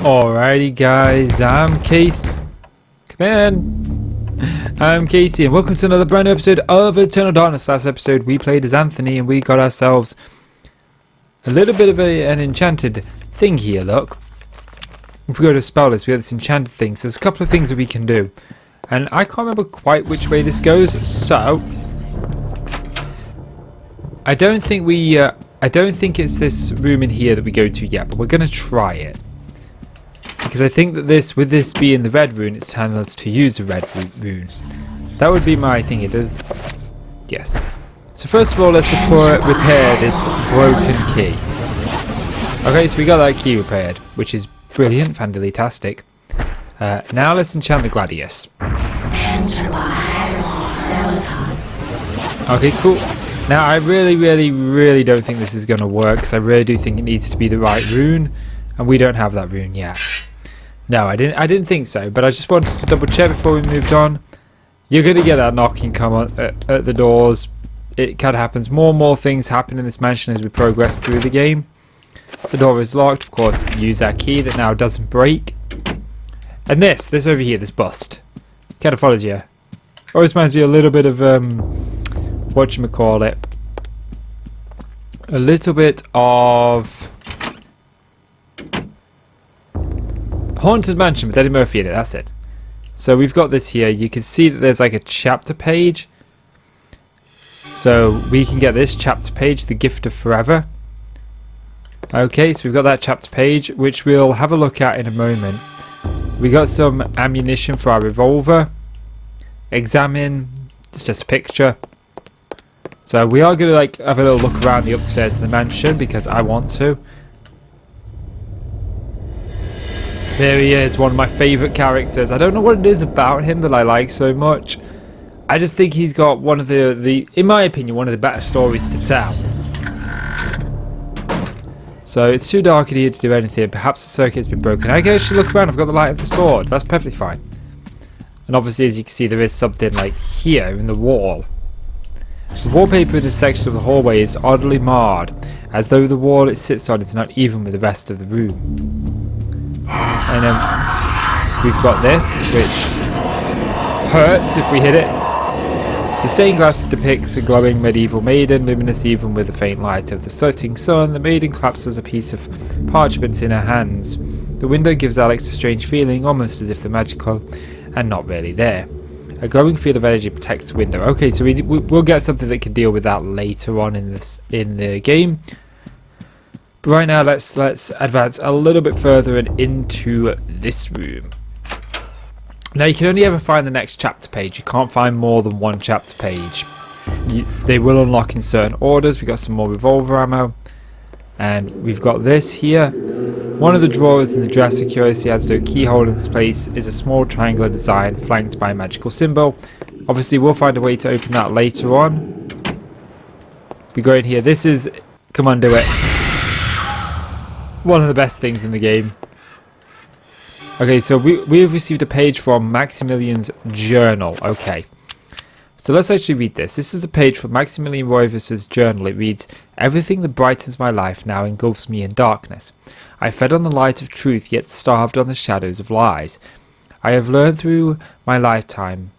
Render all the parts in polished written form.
Alrighty guys, I'm Casey. Come in. I'm Casey and welcome to another brand new episode of Enteral Darkness. Last episode we played as Anthony and we got ourselves a little bit of an enchanted thing here, look. If we go to spell list, we have this enchanted thing. So there's a couple of things that we can do. And I can't remember quite which way this goes, so I don't think it's this room in here that we go to yet, but we're gonna try it. Because I think that with this being the red rune, it's telling us to use the red rune. That would be my thing. It does. Yes. So first of all, let's repair this broken key. Okay, so we got that key repaired, which is brilliant, fantastic. Now let's enchant the gladius. Okay, cool. Now I really don't think this is going to work, because I really do think it needs to be the right rune, and we don't have that rune yet. No, I didn't think so, but I just wanted to double check before we moved on. You're going to get that knocking come on at the doors. It kind of happens. More and more things happen in this mansion as we progress through the game. The door is locked, of course. Use that key that now doesn't break. And this over here, this bust, kind of follows you. Always reminds me a little bit of whatchamacallit. A little bit of Haunted Mansion with Eddie Murphy in it, that's it. So we've got this here. You can see that there's like a chapter page. So we can get this chapter page, The Gift of Forever. Okay, so we've got that chapter page, which we'll have a look at in a moment. We got some ammunition for our revolver. Examine. It's just a picture. So we are going to have a little look around the upstairs of the mansion because I want to. There he is, one of my favourite characters. I don't know what it is about him that I like so much. I just think he's got one of the in my opinion, one of the better stories to tell. So it's too dark in here to do anything. Perhaps the circuit's been broken. I can actually look around. I've got the light of the sword. That's perfectly fine. And obviously, as you can see, there is something like here in the wall. The wallpaper in this section of the hallway is oddly marred, as though the wall it sits on is not even with the rest of the room. And then we've got this, which hurts if we hit it. The stained glass depicts a glowing medieval maiden, luminous even with the faint light of the setting sun. The maiden collapses a piece of parchment in her hands. The window gives Alex a strange feeling, almost as if they're magical and not really there. A glowing field of energy protects the window. Okay, so we'll get something that can deal with that later on in the game. But right now, let's advance a little bit further and into this room. Now, you can only ever find the next chapter page. You can't find more than one chapter page. They will unlock in certain orders. We've got some more revolver ammo. And we've got this here. One of the drawers in the dresser curiously has no keyhole in this place. Is a small triangular design flanked by a magical symbol. Obviously, we'll find a way to open that later on. We go in here. This is... Come on, do it. One of the best things in the game. Okay, so we've received a page from Maximilian's journal. Okay. So let's actually read this. This is a page from Maximilian Roivas' journal. It reads, "Everything that brightens my life now engulfs me in darkness. I fed on the light of truth, yet starved on the shadows of lies. I have learned through my lifetime,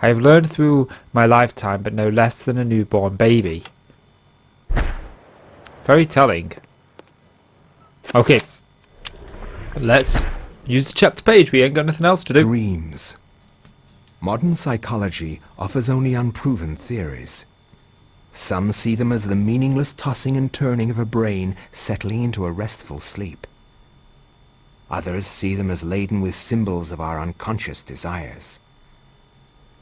but no less than a newborn baby." Very telling. Okay. Let's use the chapter page. We ain't got nothing else to do. Dreams. Modern psychology offers only unproven theories. Some see them as the meaningless tossing and turning of a brain settling into a restful sleep. Others see them as laden with symbols of our unconscious desires.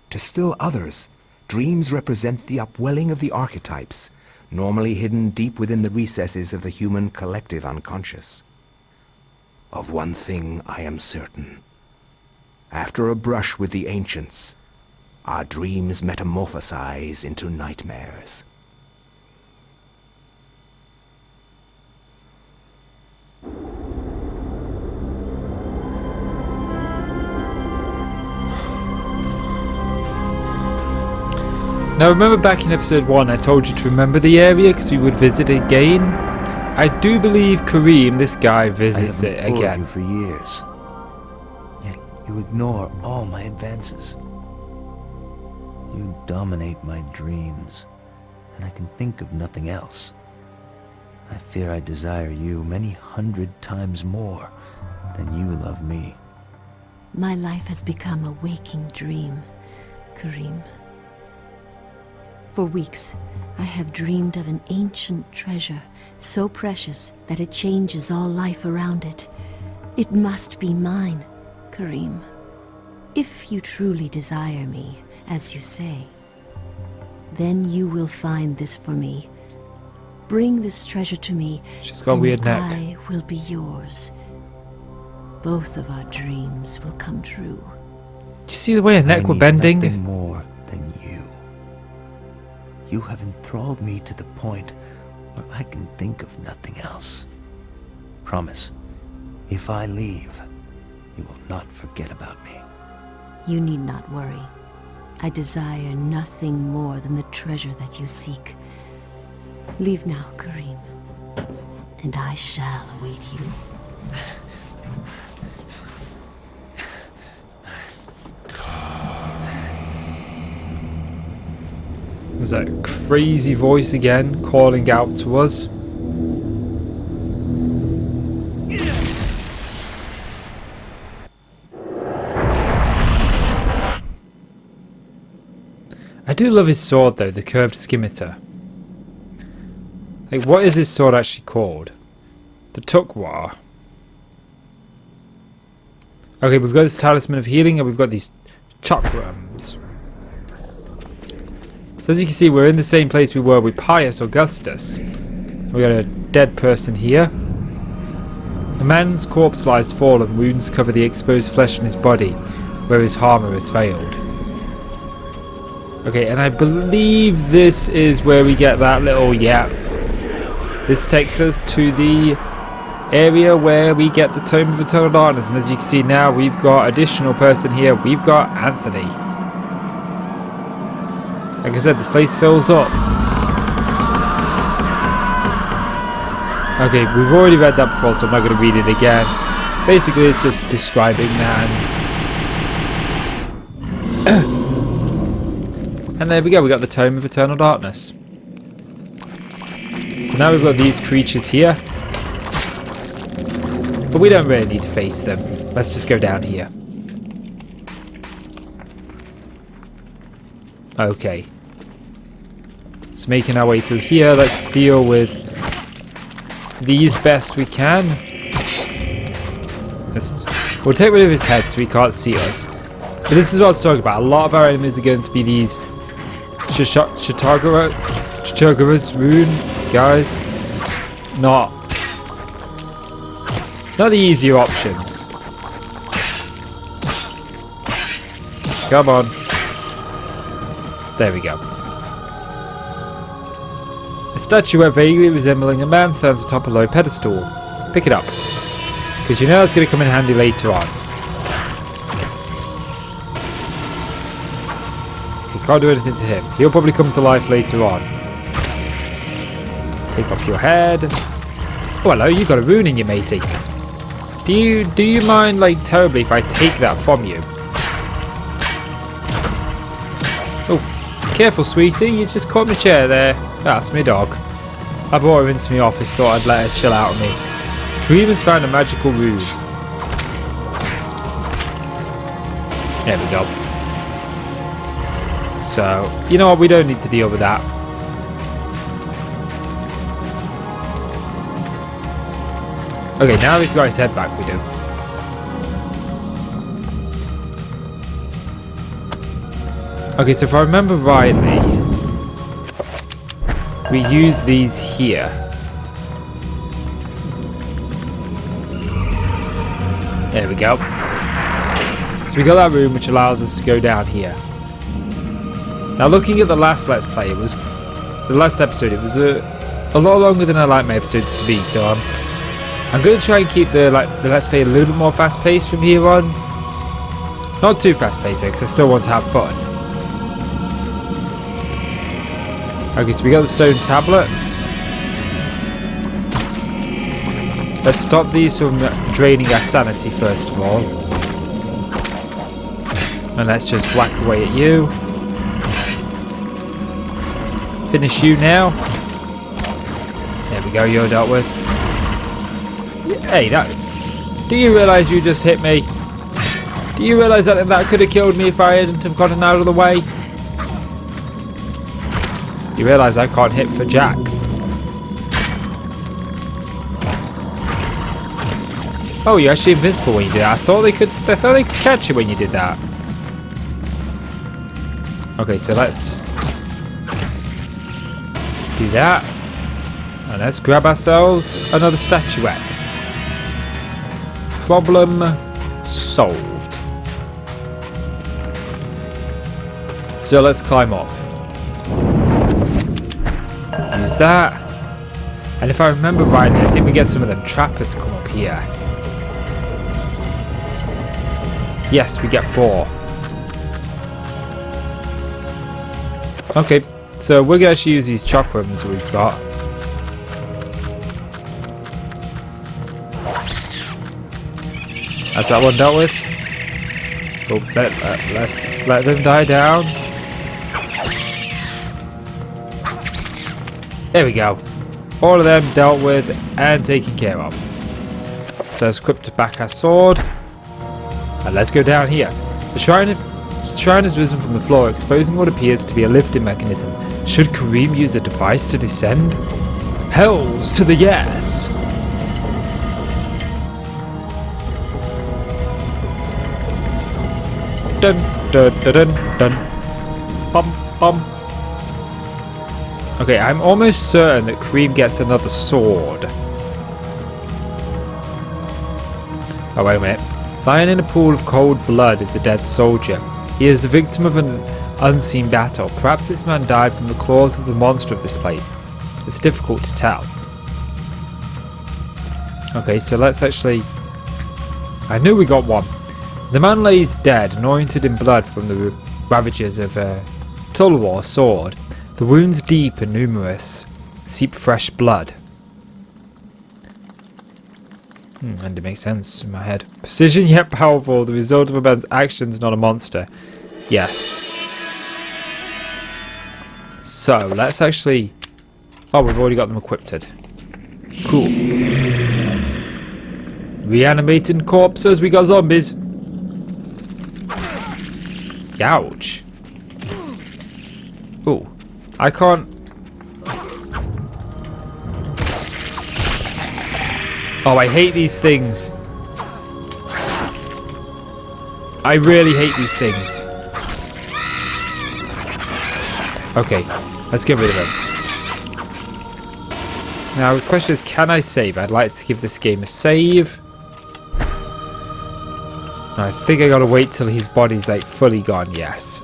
To still others, dreams represent the upwelling of the archetypes, normally hidden deep within the recesses of the human collective unconscious. Of one thing I am certain. After a brush with the ancients, our dreams metamorphosize into nightmares. Now remember back in episode 1 I told you to remember the area because we would visit it again. I do believe Karim, this guy, visits I it have implored again. you for years, yet you ignore all my advances. You dominate my dreams, and I can think of nothing else. I fear I desire you many 100 times more than you love me. My life has become a waking dream, Karim. For weeks, I have dreamed of an ancient treasure, so precious that it changes all life around it. It must be mine, Karim. If you truly desire me, as you say, then you will find this for me. Bring this treasure to me, She's got a weird neck. I will be yours. Both of our dreams will come true. Do you see the way her neck I were need bending? nothing more than you. You have enthralled me to the point where I can think of nothing else. Promise, if I leave, you will not forget about me. You need not worry. I desire nothing more than the treasure that you seek. Leave now, Karim, and I shall await you. There's that crazy voice again calling out to us. I do love his sword though, the curved scimitar. Like, what is his sword actually called? The Chattur'gha. Okay, we've got this talisman of healing and we've got these chakrams. So as you can see, we're in the same place we were with Pious Augustus. We got a dead person here. A man's corpse lies fallen, wounds cover the exposed flesh on his body, where his armor has failed. Okay, and I believe this is where we get that little, yeah. This takes us to the area where we get the Tome of Eternal Darkness, and as you can see now, we've got additional person here. We've got Anthony. Like I said, this place fills up. Okay, we've already read that before, so I'm not going to read it again. Basically, it's just describing that. And there we go, we got the Tome of Eternal Darkness. So now we've got these creatures here. But we don't really need to face them. Let's just go down here. Okay. So making our way through here, let's deal with these best we can. We'll take rid of his head so he can't see us. But this is what I was talking about. A lot of our enemies are going to be these Chattur'gha's rune guys. Not the easier options. Come on. There we go. A statuette vaguely resembling a man stands atop a low pedestal. Pick it up, because you know that's going to come in handy later on. Okay, can't do anything to him. He'll probably come to life later on. Take off your head. Oh, hello, you got a rune in your matey. Do you mind, like, terribly if I take that from you? Oh, careful, sweetie. You just caught my chair there. That's my dog. I brought her into my office, thought I'd let her chill out on me. Karim has found a magical rune. There we go. So, you know what? We don't need to deal with that. Okay, now he's got his head back, we do. Okay, so if I remember rightly, we use these here. There we go. So we got that room which allows us to go down here. Now looking at the last Let's Play, it was the last episode, it was a lot longer than I like my episodes to be, so I'm going to try and keep the Let's Play a little bit more fast paced from here on. Not too fast paced though, because I still want to have fun. Okay, so we got the stone tablet. Let's stop these from draining our sanity first of all. And let's just whack away at you. Finish you now. There we go, you're dealt with. Hey, that... Do you realise you just hit me? Do you realise that that could have killed me if I hadn't have gotten out of the way? You realise I can't hit for Jack. Oh, you're actually invincible when you do that. I thought they could catch you when you did that. Okay, so let's do that. And let's grab ourselves another statuette. Problem solved. So let's climb up. Use that. And if I remember rightly, I think we get some of them trappers come up here. Yes, we get 4. Okay, so we're going to actually use these chakrams that we've got. That's that one dealt with. Oh, let's let them die down. There we go. All of them dealt with and taken care of. So let's equip back our sword. And let's go down here. The shrine has risen from the floor, exposing what appears to be a lifting mechanism. Should Karim use a device to descend? Hells to the yes! Dun dun dun dun dun. Bum bum. Okay, I'm almost certain that Karim gets another sword. Oh, wait a minute. Lying in a pool of cold blood is a dead soldier. He is the victim of an unseen battle. Perhaps this man died from the claws of the monster of this place. It's difficult to tell. Okay, so let's actually... I knew we got one. The man lays dead, anointed in blood from the ravages of a Tulwar sword. The wounds deep and numerous, seep fresh blood. And it makes sense in my head. Precision yet powerful, the result of a man's actions, not a monster. Yes. So, let's actually... Oh, we've already got them equipped. Cool. Reanimating corpses, we got zombies. Ouch. Ooh. I can't... Oh, I hate these things. I really hate these things. Okay, let's get rid of them. Now, the question is, can I save? I'd like to give this game a save. I think I gotta wait till his body's like fully gone, yes.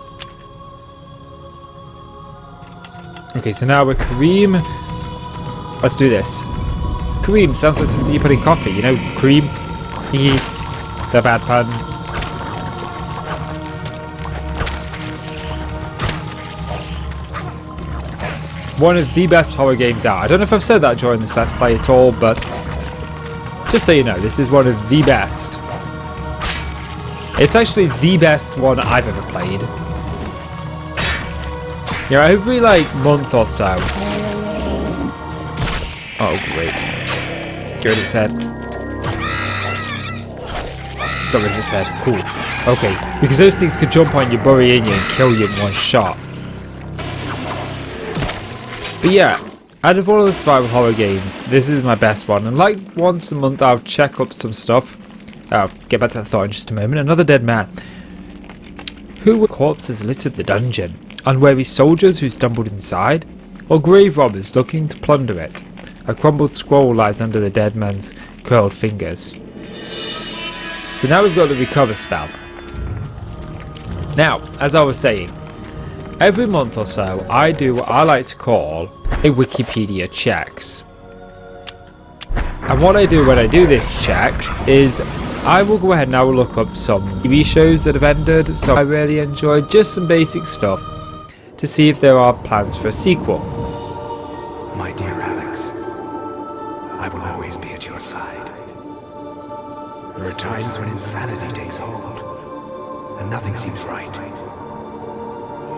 Okay, so now we're Karim. Let's do this. Karim sounds like something you put in coffee, you know, cream. The bad pun. One of the best horror games out. I don't know if I've said that during this Let's Play at all, but just so you know, this is one of the best. It's actually the best one I've ever played. Yeah, every like month or so. Oh great. Get rid of his head. Got rid of his head. Cool. Okay, because those things could jump on you, bury in you, and kill you in one shot. But yeah, out of all of the survival horror games, this is my best one. And like once a month, I'll check up some stuff. I'll get back to that thought in just a moment. Another dead man. Who corpses littered the dungeon? Unwary soldiers who stumbled inside? Or grave robbers looking to plunder it? A crumbled scroll lies under the dead man's curled fingers. So now we've got the recover spell. Now, as I was saying, every month or so I do what I like to call a Wikipedia checks. And what I do when I do this check is I will go ahead and I will look up some TV shows that have ended, so I really enjoyed, just some basic stuff, to see if there are plans for a sequel. My dear Alex, I will always be at your side. There are times when insanity takes hold, and nothing seems right.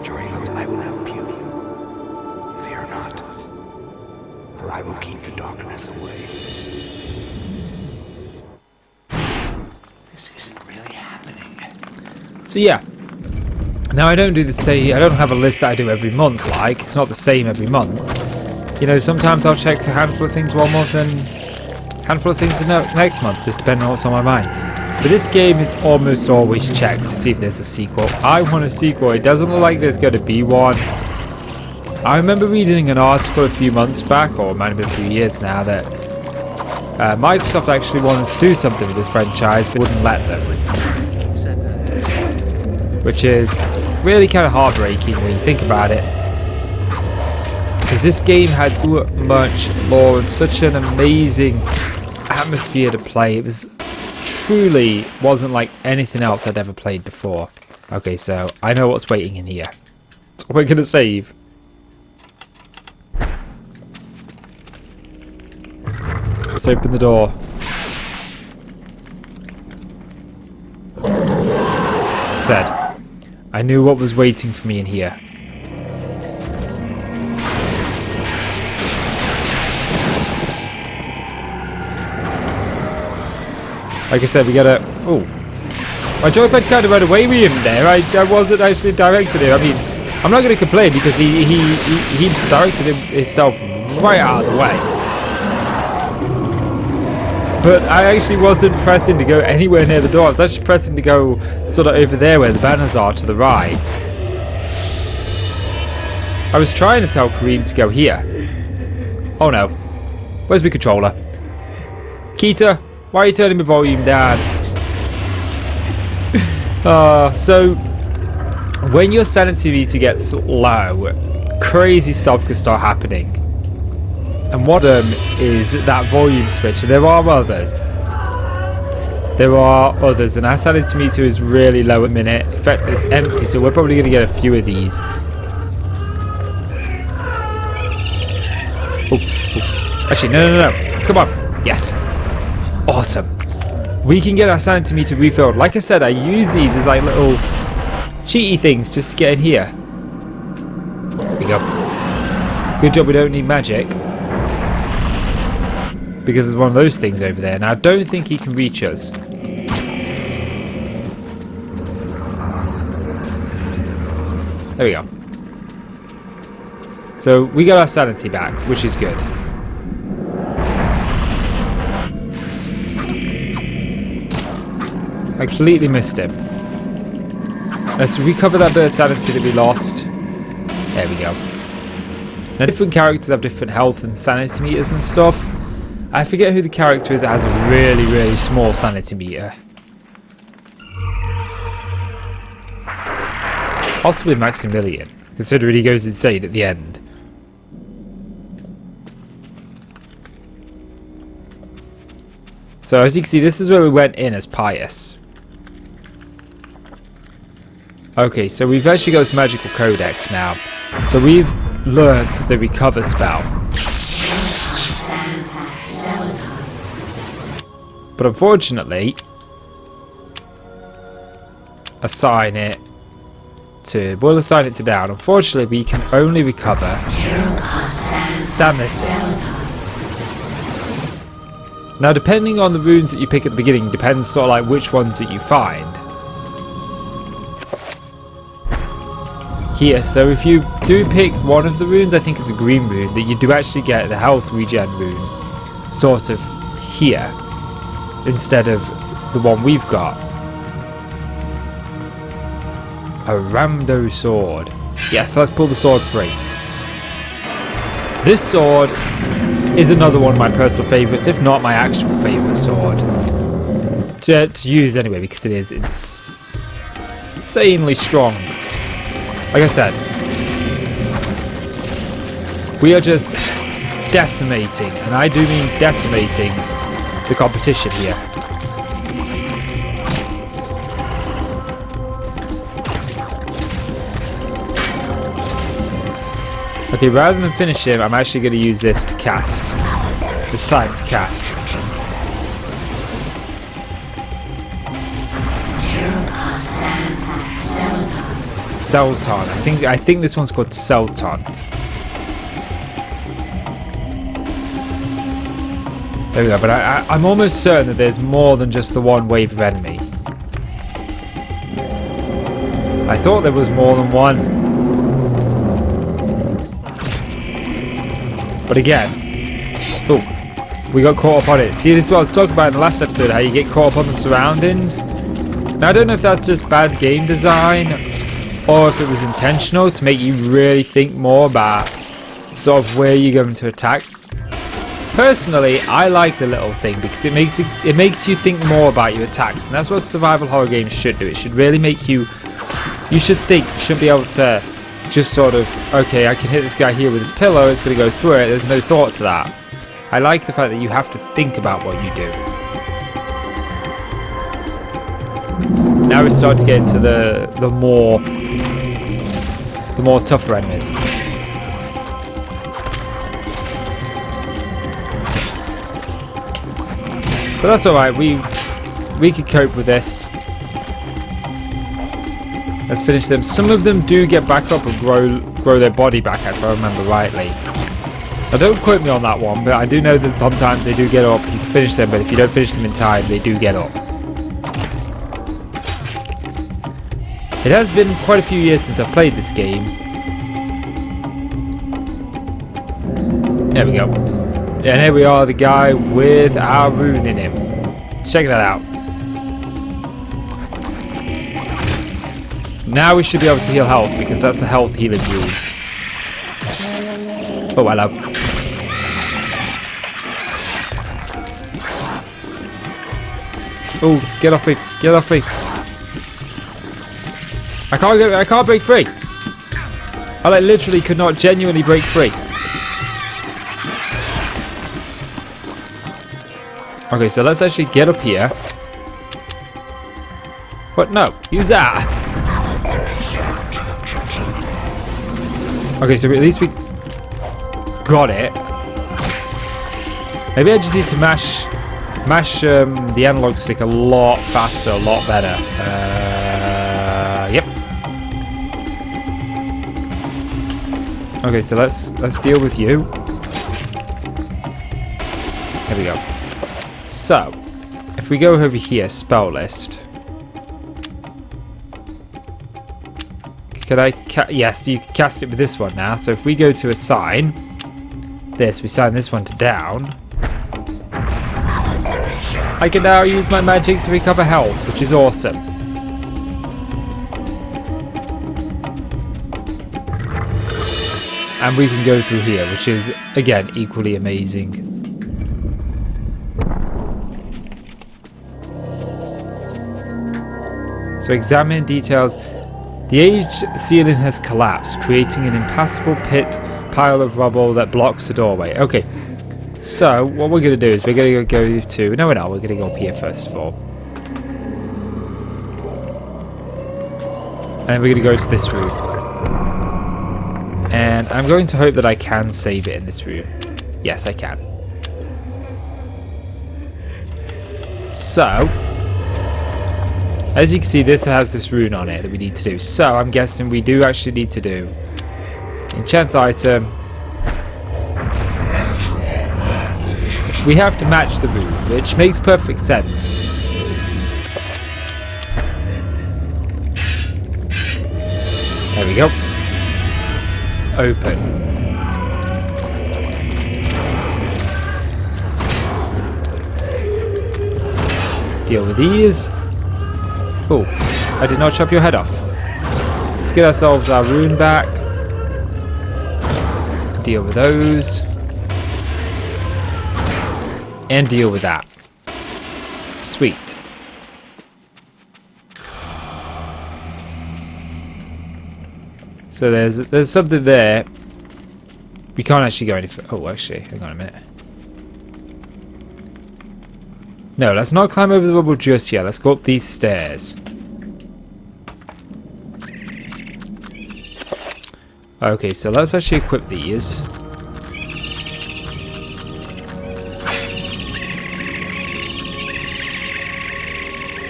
During those, I will help you. Fear not, for I will keep the darkness away. This isn't really happening. So yeah. Now I don't do the same. I don't have a list that I do every month. Like it's not the same every month. You know, sometimes I'll check a handful of things one month and a handful of things the next month, just depending on what's on my mind. But this game is almost always checked to see if there's a sequel. I want a sequel. It doesn't look like there's going to be one. I remember reading an article a few months back, or it might have been a few years now, that Microsoft actually wanted to do something with the franchise, but wouldn't let them. Which is really kind of heartbreaking when you think about it. Because this game had so much lore and such an amazing atmosphere to play. It was truly wasn't like anything else I'd ever played before. Okay, so I know what's waiting in here. So we're going to save. Let's open the door. Said. I knew what was waiting for me in here. Like I said, we gotta... Oh. My joypad kind of ran away with him there. I wasn't actually directed him. I mean, I'm not going to complain because he directed himself right out of the way. But I actually wasn't pressing to go anywhere near the door. I was actually pressing to go sort of over there where the banners are to the right. I was trying to tell Karim to go here. Oh no. Where's my controller? Keita, why are you turning my volume down? So, when your sanity meter gets low, crazy stuff can start happening. And one of them is that volume switch. And there are others. There are others. And our sanity meter is really low at the minute. In fact, it's empty. So we're probably going to get a few of these. Oh. Actually, no. Come on. Yes. Awesome. We can get our sanity meter refilled. Like I said, I use these as like little cheaty things just to get in here. There we go. Good job we don't need magic. Because there's one of those things over there. Now, I don't think he can reach us. There we go. So, we got our sanity back, which is good. I completely missed him. Let's recover that bit of sanity that we lost. There we go. Now, different characters have different health and sanity meters and stuff. I forget who the character is that has a really, really small sanity meter. Possibly Maximilian, considering he goes insane at the end. So as you can see, this is where we went in as Pious. Okay, so we've actually got this magical codex now. So we've learnt the recover spell. But unfortunately, we'll assign it to down. Unfortunately, we can only recover sanity. Now, depending on the runes that you pick at the beginning, depends sort of like which ones that you find. Here, so if you do pick one of the runes, I think it's a green rune, that you do actually get the health regen rune, sort of here. Instead of the one we've got. A Ramdo sword. Yes, let's pull the sword free. This sword is another one of my personal favourites, if not my actual favourite sword. To use anyway, because it is insanely strong. Like I said, we are just decimating, and I do mean decimating, the competition here. Okay, rather than finish him, I'm actually going to use this to cast. It's time to cast. Selton. I think this one's called Selton. There we go, but I'm almost certain that there's more than just the one wave of enemy. I thought there was more than one. But again, oh, we got caught up on it. See, this is what I was talking about in the last episode, how you get caught up on the surroundings. Now, I don't know if that's just bad game design, or if it was intentional to make you really think more about sort of where you're going to attack. Personally, I like the little thing because it makes you think more about your attacks, and that's what survival horror games should do. It should really make you should think. You shouldn't be able to just sort of, okay, I can hit this guy here with this pillow, it's going to go through it. There's no thought to that. I like the fact that you have to think about what you do. Now we start to get into the more tougher enemies. But that's alright, we could cope with this. Let's finish them. Some of them do get back up and grow their body back, if I remember rightly. Now don't quote me on that one, but I do know that sometimes they do get up. You can finish them, but if you don't finish them in time, they do get up. It has been quite a few years since I've played this game. There we go. And here we are, the guy with our rune in him. Check that out. Now we should be able to heal health, because that's a health healing rune. Oh, hello. Oh, get off me. Get off me. I can't break free. I like literally could not genuinely break free. Okay, so let's actually get up here. What? No, use that. Okay, so at least we got it. Maybe I just need to mash the analog stick a lot faster, a lot better. Yep. Okay, so let's deal with you. There we go. So, if we go over here, spell list. Could I yes, you can cast it with this one now. So if we go to assign this, we assign this one to down. I can now use my magic to recover health, which is awesome. And we can go through here, which is, again, equally amazing. So examine details. The aged ceiling has collapsed, creating an impassable pile of rubble that blocks the doorway. Okay, so what we're going to do is we're going to go to... No, we're not. We're going to go up here first of all. And we're going to go to this room. And I'm going to hope that I can save it in this room. Yes, I can. So... as you can see, this has this rune on it that we need to do. So, I'm guessing we do actually need to do enchant item. We have to match the rune, which makes perfect sense. There we go. Open. Deal with these. Oh, I did not chop your head off. Let's get ourselves our rune back. Deal with those. And deal with that. Sweet. So there's something there. We can't actually go any further. Oh, actually, hang on a minute. No, let's not climb over the rubble just yet. Let's go up these stairs. Okay, so let's actually equip these.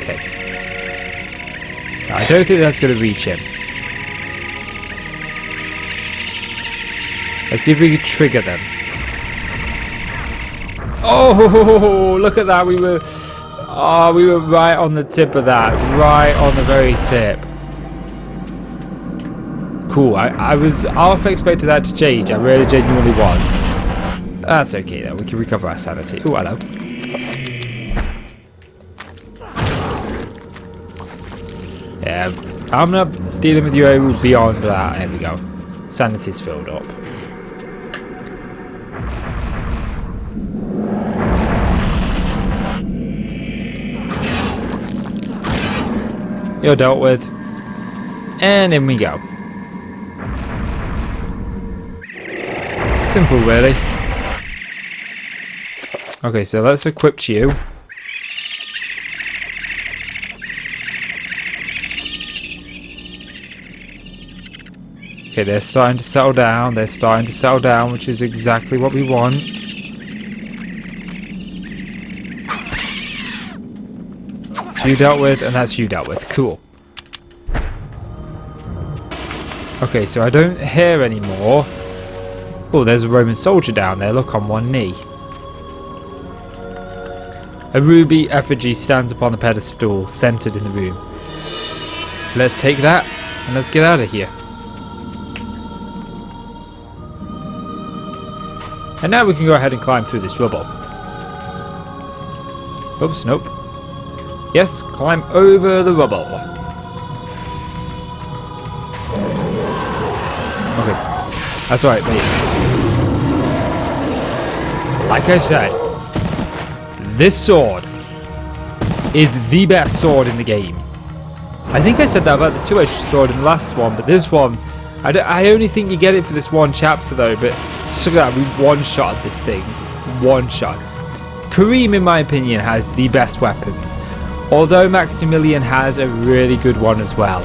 Okay. I don't think that's going to reach him. Let's see if we can trigger them. Oh, look at that. We were right on the tip of that. Right on the very tip. Cool. I was half expecting that to change. I really genuinely was. That's okay though. We can recover our sanity. Oh, hello. Yeah, I'm not dealing with you beyond that. There we go. Sanity's filled up. You're dealt with. And in we go. Simple, really. Okay, so let's equip you. Okay, they're starting to settle down. They're starting to settle down, which is exactly what we want. So you dealt with, and that's you dealt with. Cool. Okay, so I don't hear anymore. Oh, there's a Roman soldier down there. Look, on one knee. A ruby effigy stands upon the pedestal, centered in the room. Let's take that, and let's get out of here. And now we can go ahead and climb through this rubble. Oops, nope. Yes, climb over the rubble. Okay, that's alright, mate. Like I said, this sword is the best sword in the game. I think I said that about the two-edged sword in the last one, but this one, I only think you get it for this one chapter though, but just look at that, we one-shot this thing. One shot. Karim, in my opinion, has the best weapons, although Maximilian has a really good one as well.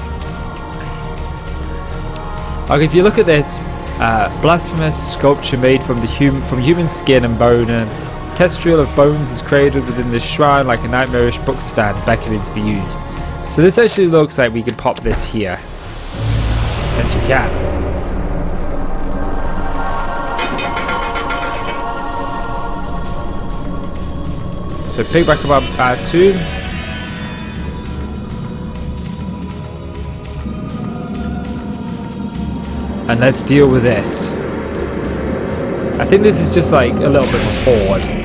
Like, if you look at this, blasphemous sculpture made from human skin and bone, and texture of bones is created within this shrine like a nightmarish bookstand beckoning to be used. So this actually looks like we can pop this here. And you can. So pick back up our tomb. And let's deal with this. I think this is just like a little bit of a horde.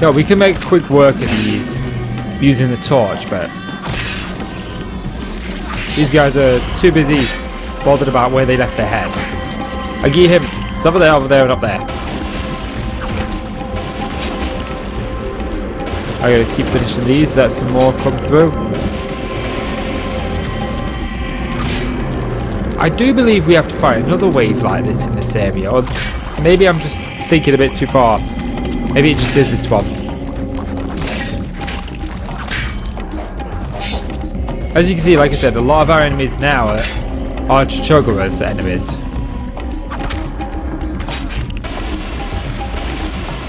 Yeah, we can make quick work of these using the torch, but these guys are too busy bothered about where they left their head. I get him. It's over there, and up there. Okay, let's keep finishing these. Let some more come through. I do believe we have to fight another wave like this in this area, or maybe I'm just thinking a bit too far. Maybe it just is this one. As you can see, like I said, a lot of our enemies now are Chattur'gha's enemies.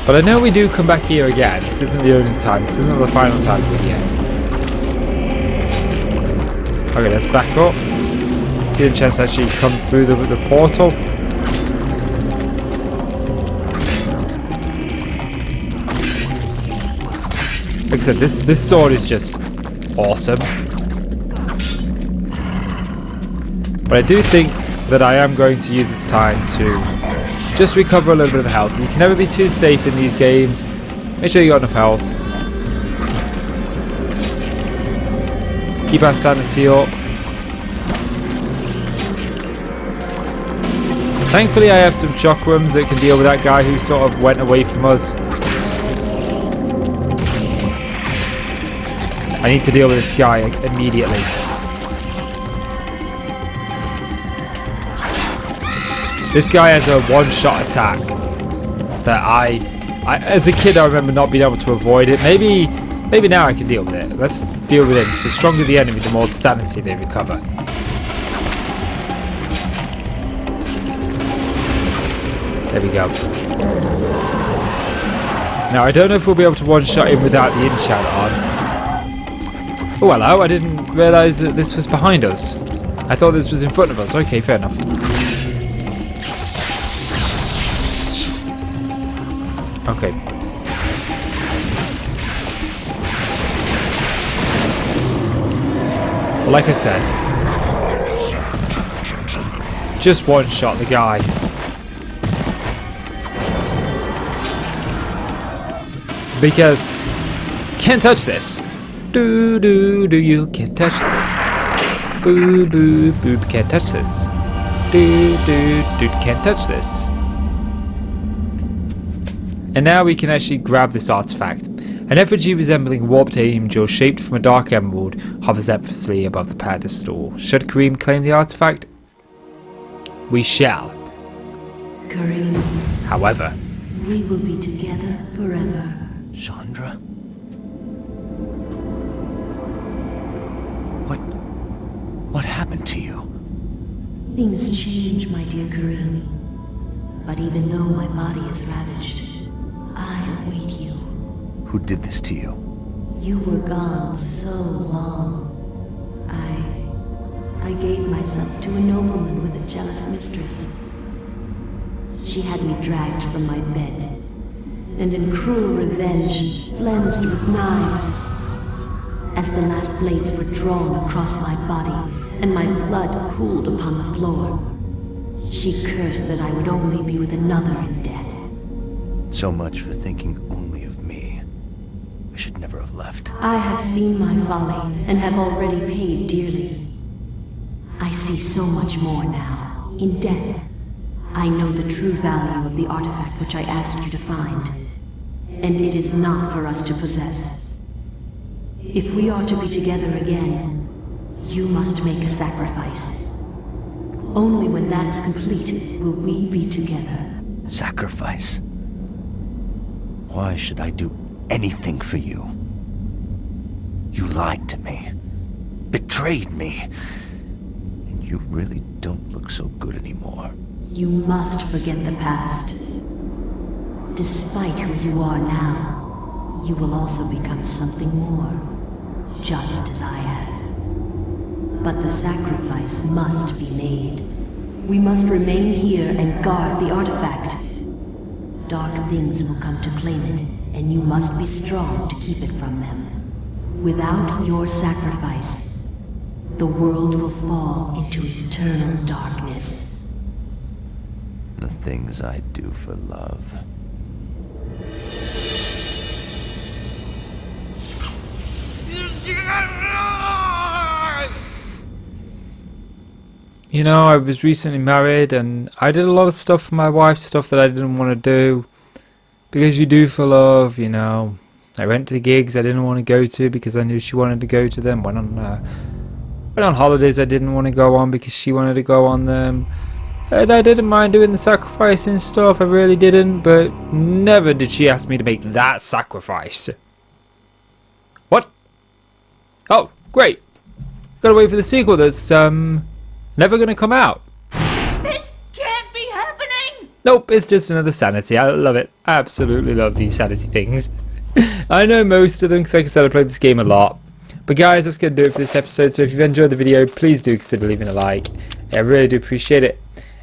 But I know we do come back here again. This isn't the only time. This isn't the final time we're here. Okay, let's back up. Get a chance to actually come through the portal. Like I said, this sword is just awesome. But I do think that I am going to use this time to just recover a little bit of health. You can never be too safe in these games. Make sure you got enough health. Keep our sanity up. Thankfully I have some chakrams that can deal with that guy who sort of went away from us. I need to deal with this guy immediately. This guy has a one-shot attack that I as a kid I remember not being able to avoid it. Maybe now I can deal with it. Let's deal with him. So the stronger the enemy, the more sanity they recover. There we go. Now, I don't know if we'll be able to one-shot him without the enchant on. Oh, hello. I didn't realise that this was behind us. I thought this was in front of us. Okay, fair enough. Okay. Well, like I said, just one-shot the guy. Because can't touch this. You can't touch this. Boo can't touch this. Can't touch this. And now we can actually grab this artifact. An effigy resembling a warped angel shaped from a dark emerald hovers effortlessly above the pedestal. Should Karim claim the artifact? We shall. Karim, However, we will be together forever. Chandra? What happened to you? Things change, my dear Karim. But even though my body is ravaged, I await you. Who did this to you? You were gone so long. I gave myself to a nobleman with a jealous mistress. She had me dragged from my bed, and in cruel revenge, flensed with knives. As the last blades were drawn across my body, and my blood cooled upon the floor, she cursed that I would only be with another in death. So much for thinking only of me. I should never have left. I have seen my folly, and have already paid dearly. I see so much more now. In death, I know the true value of the artifact which I asked you to find. And it is not for us to possess. If we are to be together again, you must make a sacrifice. Only when that is complete will we be together. Sacrifice? Why should I do anything for you? You lied to me. Betrayed me. And you really don't look so good anymore. You must forget the past. Despite who you are now, you will also become something more, just as I have. But the sacrifice must be made. We must remain here and guard the artifact. Dark things will come to claim it, and you must be strong to keep it from them. Without your sacrifice, the world will fall into eternal darkness. The things I do for love. you know, I was recently married and I did a lot of stuff for my wife, stuff that I didn't want to do. Because you do for love, you know. I went to gigs I didn't want to go to because I knew she wanted to go to them. Went on holidays I didn't want to go on because she wanted to go on them. And I didn't mind doing the sacrificing stuff, I really didn't. But never did she ask me to make that sacrifice. What? Oh, great. Gotta wait for the sequel that's, never gonna come out. This can't be happening! Nope, it's just another Sanity. I love it. I absolutely love these Sanity things. I know most of them because, like I said, I played this game a lot. But guys, that's going to do it for this episode. So if you've enjoyed the video, please do consider leaving a like. I really do appreciate it.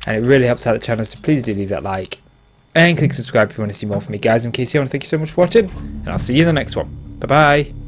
And it really helps out the channel, so please do leave that like. And click subscribe if you want to see more from me, guys. In case you want, thank you so much for watching. And I'll see you in the next one. Bye-bye.